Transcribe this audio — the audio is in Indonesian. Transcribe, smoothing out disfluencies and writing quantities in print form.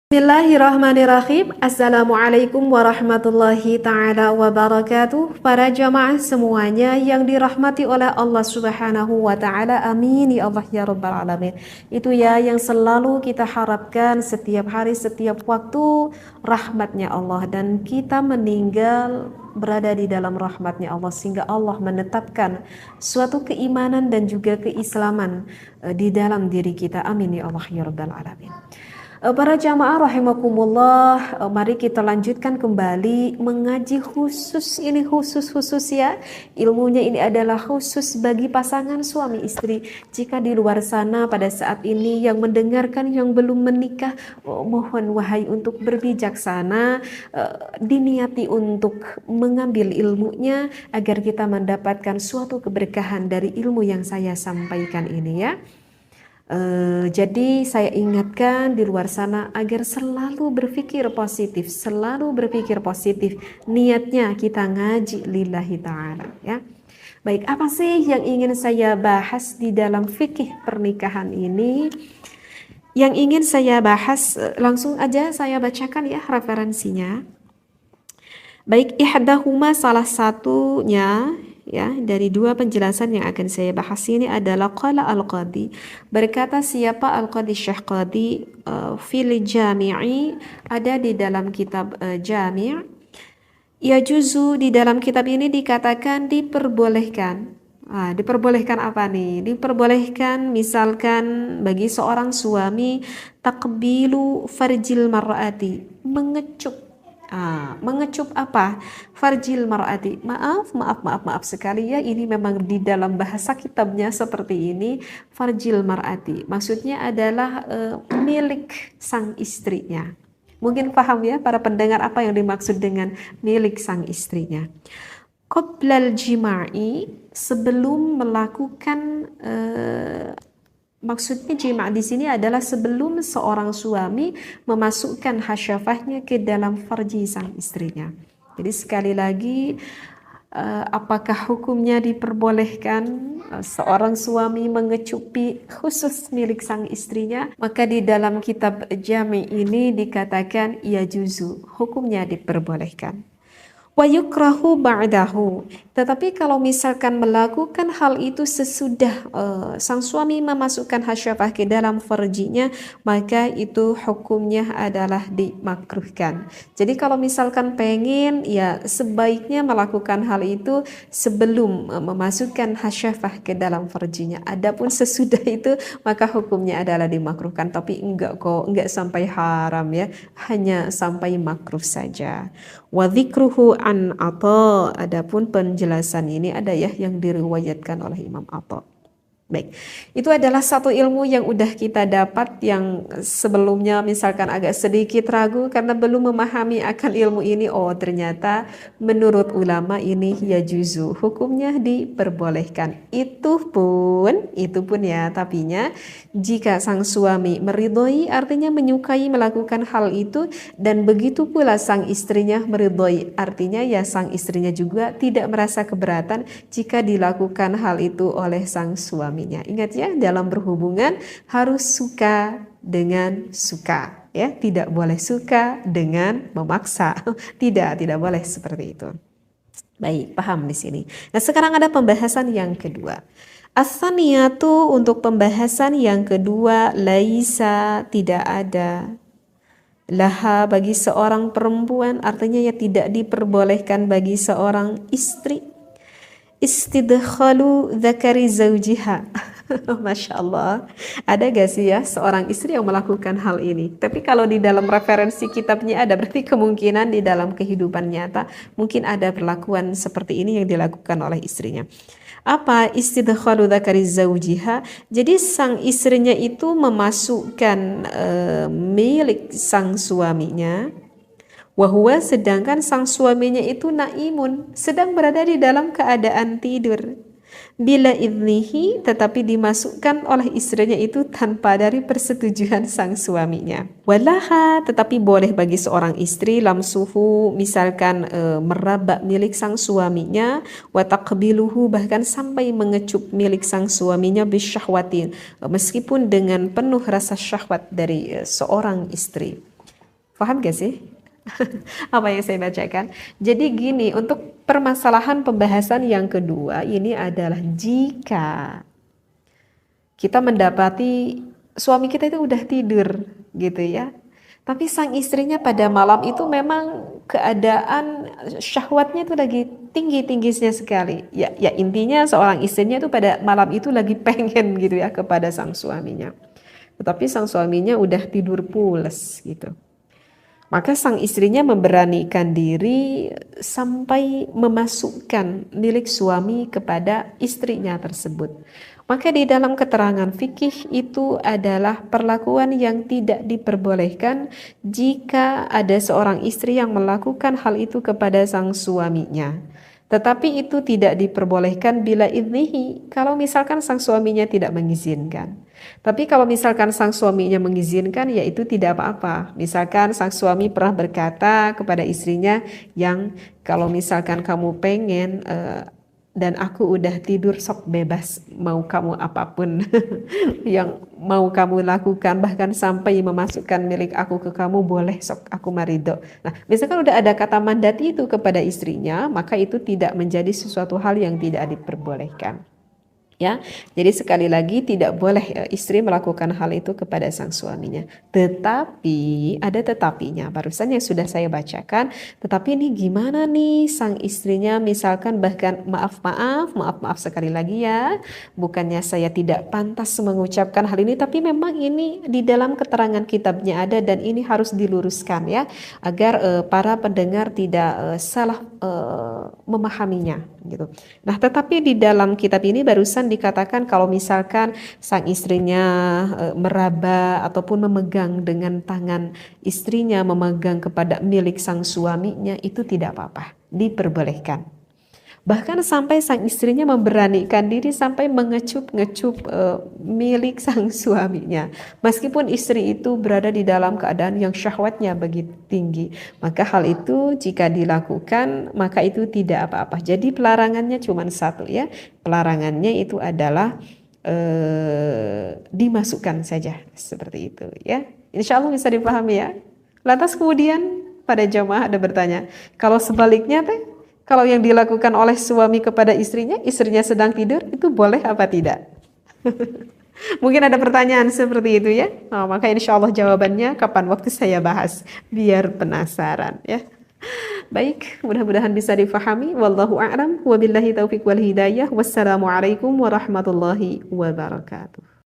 Bismillahirrahmanirrahim. Assalamualaikum warahmatullahi ta'ala wabarakatuh. Para jamaah semuanya yang dirahmati oleh Allah subhanahu wa ta'ala. Amin ya Allah ya Rabbal alamin. Itu ya yang selalu kita harapkan setiap hari, setiap waktu, rahmatnya Allah. Dan kita meninggal berada di dalam rahmatnya Allah, sehingga Allah menetapkan suatu keimanan dan juga keislaman di dalam diri kita. Amin ya Allah ya Rabbal alamin. Para jamaah rahimakumullah, mari kita lanjutkan kembali mengaji khusus. Ini khusus ya, ilmunya ini adalah khusus bagi pasangan suami istri. Jika di luar sana pada saat ini yang mendengarkan yang belum menikah, mohon wahai untuk berbijaksana, diniati untuk mengambil ilmunya agar kita mendapatkan suatu keberkahan dari ilmu yang saya sampaikan ini ya. Jadi saya ingatkan di luar sana agar selalu berpikir positif, niatnya kita ngaji lillahi ta'ala ya. Baik, apa sih yang ingin saya bahas di dalam fikih pernikahan ini? Yang ingin saya bahas, langsung aja saya bacakan ya referensinya. Baik, ihdahuma, salah satunya ya dari dua penjelasan yang akan saya bahas ini adalah qala al-qadi, berkata siapa al-qadi Syekh Qadi fil jami'i, ada di dalam kitab jami', ya juzu, di dalam kitab ini dikatakan diperbolehkan. Diperbolehkan apa nih? Diperbolehkan misalkan bagi seorang suami takbilu farjil mar'ati, mengecup. Mengecup apa? Farjil mar'ati. Maaf sekali ya, ini memang di dalam bahasa kitabnya seperti ini. Farjil mar'ati maksudnya adalah milik sang istrinya. Mungkin paham ya para pendengar apa yang dimaksud dengan milik sang istrinya. Qoblal jima'i, sebelum melakukan maksudnya jima' di sini adalah sebelum seorang suami memasukkan hasyafahnya ke dalam farji sang istrinya. Jadi sekali lagi, apakah hukumnya diperbolehkan seorang suami mengecupi khusus milik sang istrinya? Maka di dalam kitab jami' ini dikatakan ya juzu, hukumnya diperbolehkan. Wa yukrahu ba'dahu, tetapi kalau misalkan melakukan hal itu sesudah sang suami memasukkan hasyafah ke dalam farjinya, maka itu hukumnya adalah dimakruhkan. Jadi kalau misalkan pengen, ya sebaiknya melakukan hal itu sebelum memasukkan hasyafah ke dalam farjinya. Adapun sesudah itu maka hukumnya adalah dimakruhkan, tapi enggak sampai haram ya, hanya sampai makruh saja. Wa dzikruhu an Atha, adapun penjelasan ini ada ya yang diriwayatkan oleh Imam Atha. Baik, itu adalah satu ilmu yang udah kita dapat, yang sebelumnya misalkan agak sedikit ragu karena belum memahami akan ilmu ini. Oh ternyata menurut ulama ini ya juzu, hukumnya diperbolehkan. Itu pun ya, tapinya jika sang suami meridhoi, artinya menyukai melakukan hal itu, dan begitu pula sang istrinya meridhoi, artinya ya sang istrinya juga tidak merasa keberatan jika dilakukan hal itu oleh sang suami. Ingat ya, dalam berhubungan harus suka dengan suka ya, tidak boleh suka dengan memaksa. Tidak boleh seperti itu. Baik, paham di sini. Nah, sekarang ada pembahasan yang kedua. As-saniyatu, untuk pembahasan yang kedua, laisa, tidak ada, laha, bagi seorang perempuan, artinya ya tidak diperbolehkan bagi seorang istri, istidkhalu dzakari zaujiha. Masya Allah, ada gak sih ya seorang istri yang melakukan hal ini? Tapi kalau di dalam referensi kitabnya ada, berarti kemungkinan di dalam kehidupan nyata mungkin ada perlakuan seperti ini yang dilakukan oleh istrinya. Apa istidkhalu dzakari zaujiha? Jadi sang istrinya itu memasukkan milik sang suaminya, wahwa, sedangkan sang suaminya itu naimun, sedang berada di dalam keadaan tidur, bila idnihi, tetapi dimasukkan oleh istrinya itu tanpa dari persetujuan sang suaminya. Walaha, tetapi boleh bagi seorang istri lamsuhu, misalkan meraba milik sang suaminya, wa taqbiluhu, bahkan sampai mengecup milik sang suaminya bisyahwatin, meskipun dengan penuh rasa syahwat dari seorang istri. Paham gak sih? Apa yang saya bacakan? Jadi gini, untuk permasalahan pembahasan yang kedua ini adalah jika kita mendapati suami kita itu udah tidur gitu ya. Tapi sang istrinya pada malam itu memang keadaan syahwatnya itu lagi tinggi-tingginya sekali. Ya intinya seorang istrinya itu pada malam itu lagi pengen gitu ya kepada sang suaminya. Tetapi sang suaminya udah tidur pules gitu. Maka sang istrinya memberanikan diri sampai memasukkan milik suami kepada istrinya tersebut. Maka di dalam keterangan fikih itu adalah perlakuan yang tidak diperbolehkan jika ada seorang istri yang melakukan hal itu kepada sang suaminya. Tetapi itu tidak diperbolehkan bila idnihi, kalau misalkan sang suaminya tidak mengizinkan. Tapi kalau misalkan sang suaminya mengizinkan, ya itu tidak apa-apa. Misalkan sang suami pernah berkata kepada istrinya yang kalau misalkan kamu pengen dan aku udah tidur, sok bebas mau kamu apapun yang mau kamu lakukan, bahkan sampai memasukkan milik aku ke kamu, boleh, sok aku marido. Nah, misalkan udah ada kata mandat itu kepada istrinya, maka itu tidak menjadi sesuatu hal yang tidak diperbolehkan. Ya, jadi sekali lagi tidak boleh istri melakukan hal itu kepada sang suaminya. Tetapi ada tetapinya, barusan yang sudah saya bacakan. Tetapi ini gimana nih sang istrinya misalkan bahkan maaf sekali lagi ya. Bukannya saya tidak pantas mengucapkan hal ini, tapi memang ini di dalam keterangan kitabnya ada dan ini harus diluruskan ya, agar para pendengar tidak salah memahaminya gitu. Nah, tetapi di dalam kitab ini barusan dikatakan kalau misalkan sang istrinya meraba ataupun memegang dengan tangan istrinya, memegang kepada milik sang suaminya, itu tidak apa-apa, diperbolehkan. Bahkan sampai sang istrinya memberanikan diri sampai mengecup-ngecup milik sang suaminya. Meskipun istri itu berada di dalam keadaan yang syahwatnya begitu tinggi. Maka hal itu jika dilakukan, maka itu tidak apa-apa. Jadi pelarangannya cuma satu ya. Pelarangannya itu adalah dimasukkan saja seperti itu ya. Insya Allah bisa dipahami ya. Lantas kemudian pada jamaah ada bertanya, kalau sebaliknya teh? Kalau yang dilakukan oleh suami kepada istrinya, istrinya sedang tidur, itu boleh apa tidak? Mungkin ada pertanyaan seperti itu ya. Nah, maka insya Allah jawabannya kapan waktu saya bahas, biar penasaran ya. Baik, mudah-mudahan bisa difahami. Wallahu a'lam, wabillahi taufiq wal hidayah. Wassalamualaikum warahmatullahi wabarakatuh.